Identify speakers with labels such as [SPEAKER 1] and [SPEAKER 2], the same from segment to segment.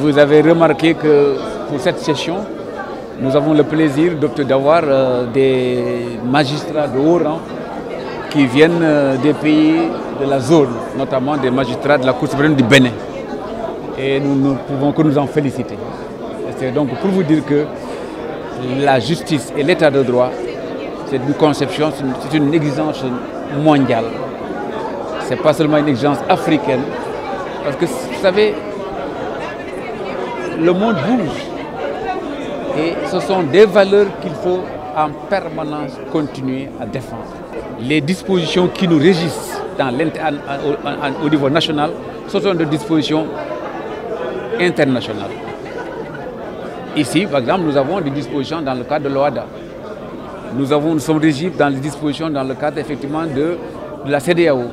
[SPEAKER 1] Vous avez remarqué que pour cette session, nous avons le plaisir d'avoir des magistrats de haut rang qui viennent des pays de la zone, notamment des magistrats de la Cour suprême du Bénin. Et nous ne pouvons que nous en féliciter. C'est donc pour vous dire que la justice et l'état de droit, c'est une conception, c'est une exigence mondiale. Ce n'est pas seulement une exigence africaine. Parce que vous savez, le monde bouge. Et ce sont des valeurs qu'il faut en permanence continuer à défendre. Les dispositions qui nous régissent au niveau national, ce sont des dispositions internationales. Ici, par exemple, nous avons des dispositions dans le cadre de l'OADA. Nous sommes régis dans les dispositions dans le cadre effectivement de la CEDEAO.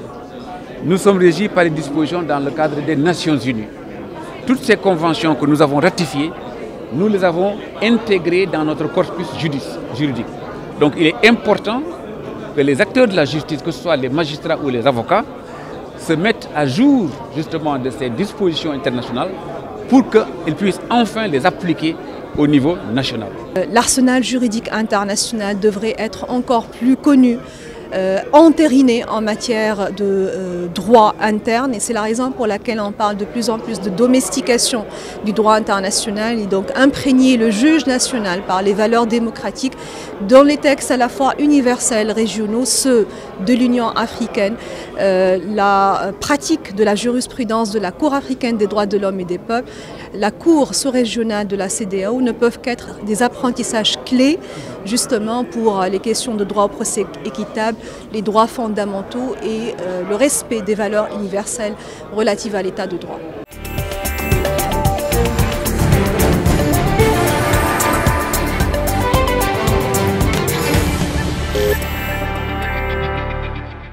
[SPEAKER 1] Nous sommes régis par les dispositions dans le cadre des Nations Unies. Toutes ces conventions que nous avons ratifiées, nous les avons intégrées dans notre corpus juridique. Donc il est important que les acteurs de la justice, que ce soit les magistrats ou les avocats, se mettent à jour justement de ces dispositions internationales pour qu'ils puissent enfin les appliquer au niveau national.
[SPEAKER 2] L'arsenal juridique international devrait être encore plus connu, entériné en matière de droit interne, et c'est la raison pour laquelle on parle de plus en plus de domestication du droit international et donc imprégner le juge national par les valeurs démocratiques dans les textes à la fois universels, régionaux, ceux de l'Union africaine, la pratique de la jurisprudence de la Cour africaine des droits de l'homme et des peuples, la Cour sous-régionale de la CEDEAO ne peuvent qu'être des apprentissages clés justement pour les questions de droit au procès équitable, les droits fondamentaux et le respect des valeurs universelles relatives à l'état de droit.